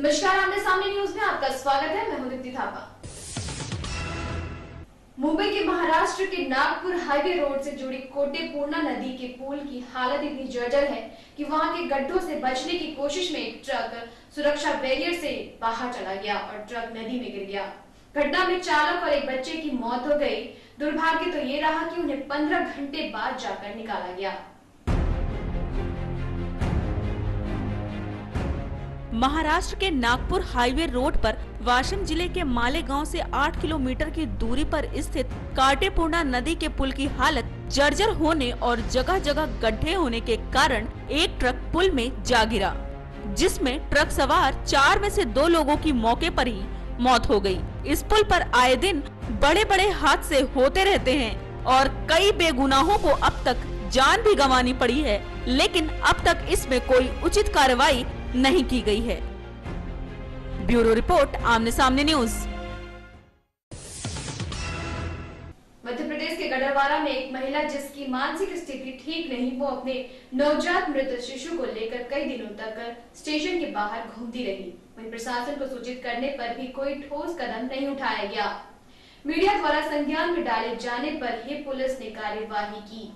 नमस्कार, आमने सामने न्यूज में आपका स्वागत है। मैं हूं दीप्ति थापा। मुंबई के महाराष्ट्र के नागपुर हाईवे रोड से जुड़ी कोटेपूर्णा नदी के पुल की हालत इतनी जर्जर है कि वहां के गड्ढों से बचने की कोशिश में एक ट्रक सुरक्षा बैरियर से बाहर चला गया और ट्रक नदी में गिर गया। घटना में चालक और एक बच्चे की मौत हो गई। दुर्भाग्य तो ये रहा कि उन्हें 15 घंटे बाद जाकर निकाला गया। महाराष्ट्र के नागपुर हाईवे रोड पर वाशिम जिले के मालेगांव से 8 किलोमीटर की दूरी पर स्थित कोटेपूर्णा नदी के पुल की हालत जर्जर होने और जगह जगह गड्ढे होने के कारण एक ट्रक पुल में जा गिरा, जिसमें ट्रक सवार 4 में से 2 लोगों की मौके पर ही मौत हो गई। इस पुल पर आए दिन बड़े बड़े हादसे होते रहते हैं और कई बेगुनाहों को अब तक जान भी गंवानी पड़ी है, लेकिन अब तक इसमें कोई उचित कार्रवाई नहीं की गई है। ब्यूरो रिपोर्ट, आमने सामने न्यूज। मध्य प्रदेश के गढ़वारा में एक महिला जिसकी मानसिक स्थिति ठीक नहीं, वो अपने नवजात मृत शिशु को लेकर कई दिनों तक स्टेशन के बाहर घूमती रही। वहीं प्रशासन को सूचित करने पर भी कोई ठोस कदम नहीं उठाया गया। मीडिया द्वारा संज्ञान में डाले जाने पर ही पुलिस ने कार्यवाही की।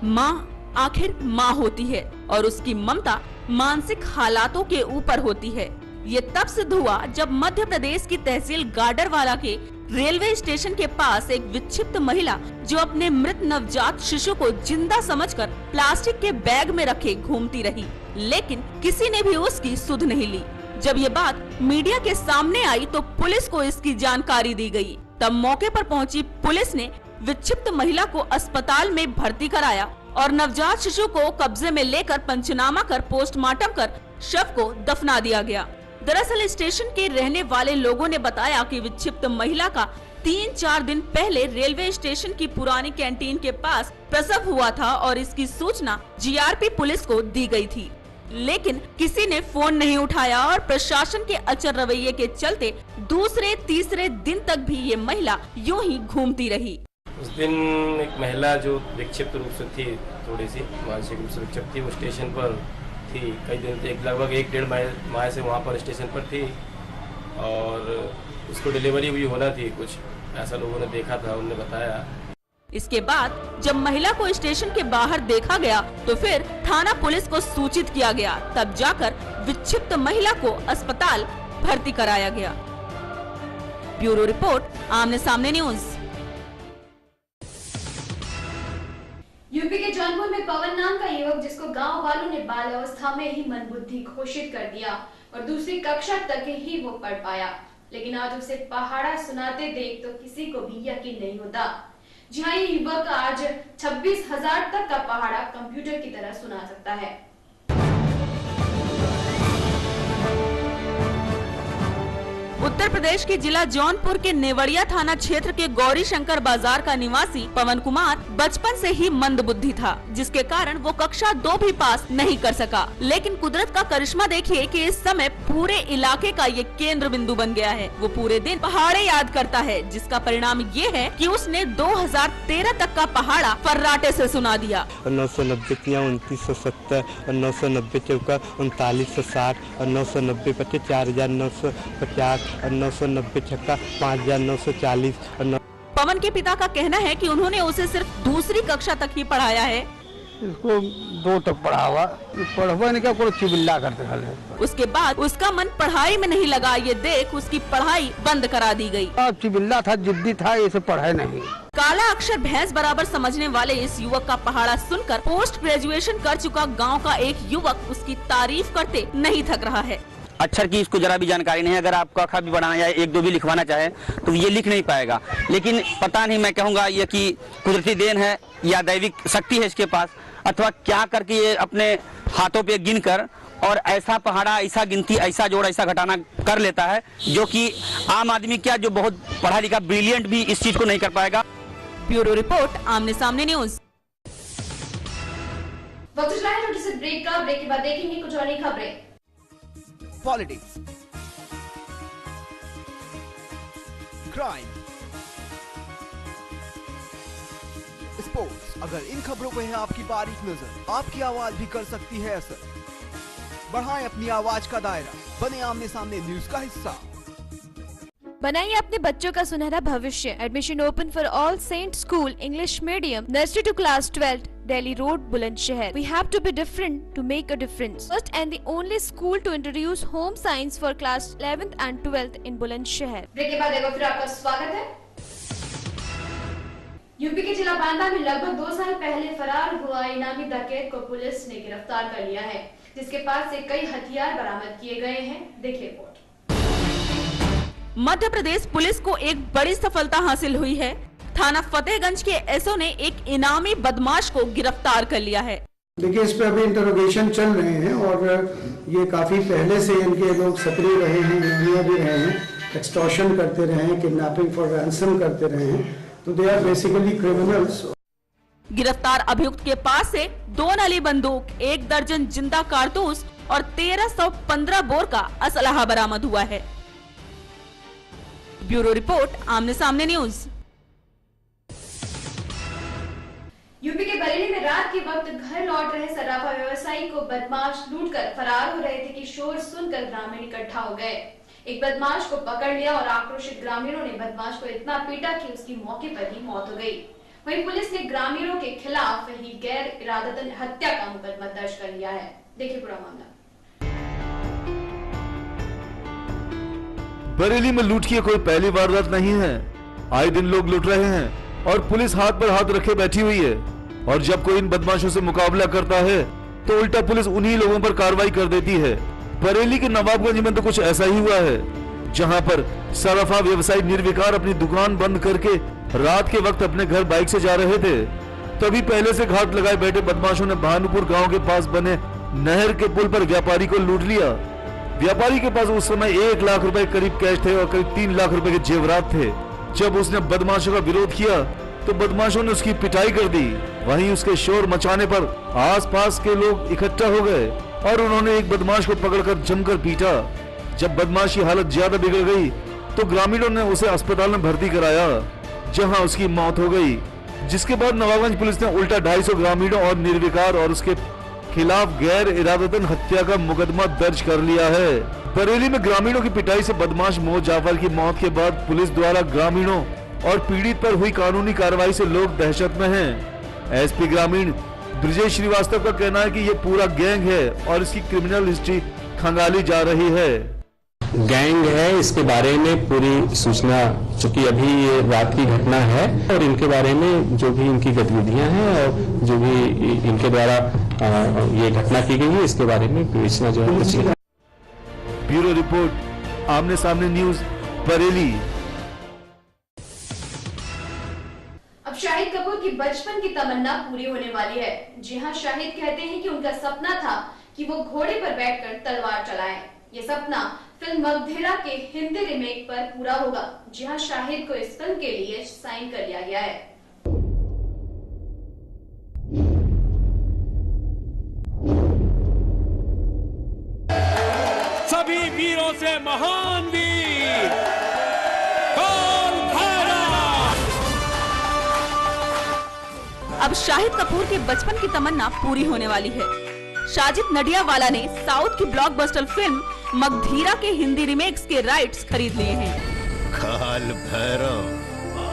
माँ आखिर माँ होती है और उसकी ममता मानसिक हालातों के ऊपर होती है। ये तब सिद्ध हुआ जब मध्य प्रदेश की तहसील गाडरवाला के रेलवे स्टेशन के पास एक विक्षिप्त महिला जो अपने मृत नवजात शिशु को जिंदा समझकर प्लास्टिक के बैग में रखे घूमती रही, लेकिन किसी ने भी उसकी सुध नहीं ली। जब ये बात मीडिया के सामने आई तो पुलिस को इसकी जानकारी दी गई। तब मौके पर पहुंची पुलिस ने विक्षिप्त महिला को अस्पताल में भर्ती कराया और नवजात शिशु को कब्जे में लेकर पंचनामा कर पोस्टमार्टम कर शव को दफना दिया गया। दरअसल स्टेशन के रहने वाले लोगों ने बताया कि विक्षिप्त महिला का 3-4 दिन पहले रेलवे स्टेशन की पुरानी कैंटीन के पास प्रसव हुआ था और इसकी सूचना जीआरपी पुलिस को दी गई थी, लेकिन किसी ने फोन नहीं उठाया और प्रशासन के अचर रवैये के चलते दूसरे-तीसरे दिन तक भी ये महिला यूं ही घूमती रही। उस दिन एक महिला जो विक्षिप्त रूप से थी, थोड़ी सी मानसिक रूप से विक्षिप्त थी, वो स्टेशन पर थी कई दिन से, लगभग 1-1.5 माह से वहाँ पर स्टेशन पर थी और उसको डिलीवरी भी होना थी, कुछ ऐसा लोगों ने देखा था, उन्होंने बताया। इसके बाद जब महिला को स्टेशन के बाहर देखा गया तो फिर थाना पुलिस को सूचित किया गया, तब जाकर विक्षिप्त महिला को अस्पताल भर्ती कराया गया। ब्यूरो रिपोर्ट, आमने सामने न्यूज। यूपी के जौनपुर में पवन नाम का युवक, जिसको गांव वालों ने बाल अवस्था में ही मंदबुद्धि घोषित कर दिया और दूसरी कक्षा तक ही वो पढ़ पाया, लेकिन आज उसे पहाड़ा सुनाते देख तो किसी को भी यकीन नहीं होता। जी हाँ, ये युवक आज 26,000 तक का पहाड़ा कंप्यूटर की तरह सुना सकता है। उत्तर प्रदेश के जिला जौनपुर के नेवड़िया थाना क्षेत्र के गौरी शंकर बाजार का निवासी पवन कुमार बचपन से ही मंदबुद्धि था, जिसके कारण वो कक्षा 2 भी पास नहीं कर सका। लेकिन कुदरत का करिश्मा देखिए कि इस समय पूरे इलाके का ये केंद्र बिंदु बन गया है। वो पूरे दिन पहाड़े याद करता है, जिसका परिणाम ये है कि उसने 2013 तक का पहाड़ा फर्राटे से सुना दिया। 990 2970 और 990 चौका 3960 और 990 पच्चीस 4950 और 990 छक्का 5940 और पवन के पिता का कहना है कि उन्होंने उसे सिर्फ दूसरी कक्षा तक ही पढ़ाया है। इसको 2 तक पढ़ा हुआ, पढ़वा नहीं क्या कोई चिबिल्ला करते खाली। उसके बाद उसका मन पढ़ाई में नहीं लगा, ये देख उसकी पढ़ाई बंद करा दी गई। चिबिल्ला था, जिद्दी था, इसे पढ़ाई नहीं। काला अक्षर भैंस बराबर समझने वाले इस युवक का पहाड़ा सुनकर पोस्ट ग्रेजुएशन कर चुका गाँव का एक युवक उसकी तारीफ करते नहीं थक रहा है। अक्षर की इसको जरा भी जानकारी नहीं है। अगर आप क ख भी बनाना या 1-2 भी लिखवाना चाहे तो ये लिख नहीं पाएगा। लेकिन पता नहीं, मैं कहूँगा ये कि कुदरती देन है या दैविक शक्ति है इसके पास, अथवा क्या करके ये अपने हाथों पे गिन कर और ऐसा पहाड़ा, ऐसा गिनती, ऐसा जोड़, ऐसा घटाना कर लेता है, जो कि आम आदमी क्या, जो बहुत पढ़ा लिखा ब्रिलियंट भी इस चीज को नहीं कर पाएगा। ब्यूरो रिपोर्ट, आमने सामने न्यूज। वक्त चला है छोटे से ब्रेक का। ब्रेक के बाद देखेंगे कुछ और नई खबरें। Politics, crime, sports. अगर इन खबरों पे है आपकी बारीक नजर, आपकी आवाज भी कर सकती है असर। बढ़ाएं अपनी आवाज का दायरा, बने आमने सामने न्यूज का हिस्सा। बनाइए अपने बच्चों का सुनहरा भविष्य। Admission open for all saint school English medium nursery to class 12 Delhi Road, Bulandshahr. We have to be different to make a difference. First and the only school to introduce home science for class 11th and 12th in Bulandshahr. Break के बाद एक बार फिर आपका स्वागत है। UP के जिला बांदा में लगभग 2 साल पहले फरार हुआ इनामी डकैत को पुलिस ने गिरफ्तार कर लिया है, जिसके पास से कई हथियार बरामद किए गए हैं। देखिए रिपोर्ट। मध्य प्रदेश पुलिस को एक बड़ी सफलता हासिल हुई है। थाना फतेहगंज के एसओ ने एक इनामी बदमाश को गिरफ्तार कर लिया है। देखिए, इस पे अभी इंटरोगेशन चल रहे हैं और ये काफी पहले से इनके लोग सक्रिय रहे हैं, इनामिया भी रहे हैं, एक्सटॉर्शन करते रहे हैं, किडनैपिंग फॉर रैंसम करते रहे हैं, तो दे आर बेसिकली क्रिमिनल्स। गिरफ्तार अभियुक्त के पास से 2 नली बंदूक, 1 दर्जन जिंदा कारतूस और 1315 बोर का असलहा बरामद हुआ है। ब्यूरो रिपोर्ट, आमने सामने न्यूज। यूपी के बरेली में रात के वक्त घर लौट रहे सराफा व्यवसायी को बदमाश लूटकर फरार हो रहे थे कि शोर सुनकर ग्रामीण इकट्ठा हो गए। एक बदमाश को पकड़ लिया और आक्रोशित ग्रामीणों ने बदमाश को इतना पीटा कि उसकी मौके पर ही मौत हो गई। वहीं पुलिस ने ग्रामीणों के खिलाफ ही गैर इरादतन हत्या का मुकदमा दर्ज कर लिया है। देखिए पूरा मामला। बरेली में लूट की कोई पहली वारदात नहीं है। आए दिन लोग लूट रहे हैं और पुलिस हाथ पर हाथ रखे बैठी हुई है, और जब कोई इन बदमाशों से मुकाबला करता है तो उल्टा पुलिस उन्हीं लोगों पर कार्रवाई कर देती है। बरेली के नवाबगंज में तो कुछ ऐसा ही हुआ है, जहां पर सराफा व्यवसायी निर्विकार अपनी दुकान बंद करके रात के वक्त अपने घर बाइक से जा रहे थे। तभी पहले से घात लगाए बैठे बदमाशों ने भानुपुर गांव के पास बने नहर के पुल पर व्यापारी को लूट लिया। व्यापारी के पास उस समय 1 लाख रुपए करीब कैश थे और करीब 3 लाख रुपए के जेवरात थे। जब उसने बदमाशों का विरोध किया तो बदमाशों ने उसकी पिटाई कर दी। वहीं उसके शोर मचाने पर आसपास के लोग इकट्ठा हो गए और उन्होंने एक बदमाश को पकड़कर जमकर पीटा। जब बदमाश की हालत ज्यादा बिगड़ गई तो ग्रामीणों ने उसे अस्पताल में भर्ती कराया, जहां उसकी मौत हो गई। जिसके बाद नवाबगंज पुलिस ने उल्टा 250 ग्रामीणों और निर्विकार और उसके खिलाफ गैर इरादतन हत्या का मुकदमा दर्ज कर लिया है। बरेली में ग्रामीणों की पिटाई से बदमाश मोहम्मद जाफर की मौत के बाद पुलिस द्वारा ग्रामीणों और पीड़ित पर हुई कानूनी कार्रवाई से लोग दहशत में हैं। एसपी ग्रामीण ब्रिजेश श्रीवास्तव का कहना है कि ये पूरा गैंग है और इसकी क्रिमिनल हिस्ट्री खंगाली जा रही है। गैंग है, इसके बारे में पूरी सूचना, चूंकि अभी ये रात की घटना है और इनके बारे में जो भी इनकी गतिविधियां हैं और जो भी इनके द्वारा ये घटना की गई है, इसके बारे में विवेचना जो है। ब्यूरो रिपोर्ट, आमने सामने न्यूज, बरेली। अब शाहिद कपूर की बचपन की तमन्ना पूरी होने वाली है। जी हां, शाहिद कहते हैं कि उनका सपना था कि वो घोड़े पर बैठकर तलवार चलाएं। ये सपना फिल्म मगधीरा के हिंदी रीमेक पर पूरा होगा। जी हां, शाहिद को इस फिल्म के लिए साइन कर लिया गया है। सभी वीरों से महान वीर अब शाहिद कपूर के बचपन की तमन्ना पूरी होने वाली है। साजिद नडियावाला ने साउथ की ब्लॉकबस्टर फिल्म मगधीरा के हिंदी रिमेक्स के राइट्स खरीद लिए हैं। काल भैरव,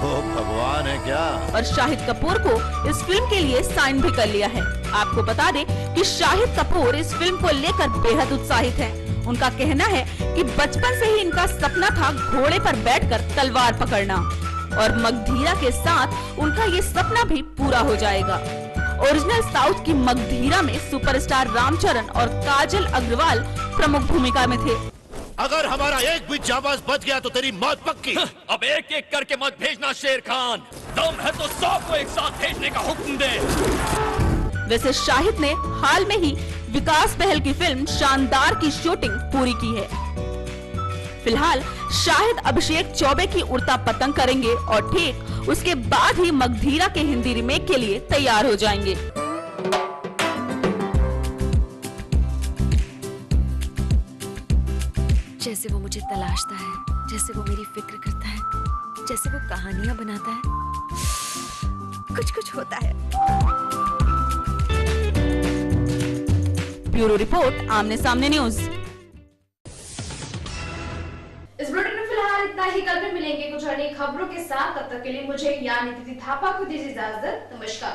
वो भगवान है क्या? और शाहिद कपूर को इस फिल्म के लिए साइन भी कर लिया है। आपको बता दें कि शाहिद कपूर इस फिल्म को लेकर बेहद उत्साहित हैं। उनका कहना है कि बचपन से ही इनका सपना था घोड़े पर बैठकर तलवार पकड़ना, और मगधीरा के साथ उनका ये सपना भी पूरा हो जाएगा। ओरिजिनल साउथ की मगधीरा में सुपरस्टार रामचरण और काजल अग्रवाल प्रमुख भूमिका में थे। अगर हमारा एक भी जाबाज बच गया तो तेरी मौत पक्की। अब एक एक करके मत भेजना शेर खान, दम है तो 100 को एक साथ भेजने का हुक्म दे। वैसे शाहिद ने हाल में ही विकास बहल की फिल्म शानदार की शूटिंग पूरी की है। फिलहाल शाहिद अभिषेक चौबे की उड़ता पतंग करेंगे और ठीक उसके बाद ही मगधीरा के हिंदी रीमेक के लिए तैयार हो जाएंगे। जैसे वो मुझे तलाशता है, जैसे वो मेरी फिक्र करता है, जैसे वो कहानियां बनाता है, कुछ कुछ होता है। ब्यूरो रिपोर्ट, आमने सामने न्यूज। इस बुलेटिन में फिलहाल इतना ही। कल फिर मिलेंगे कुछ अन्य खबरों के साथ। तब तक के लिए मुझे यानी दीदी थापा को दीजिए इजाजत। नमस्कार।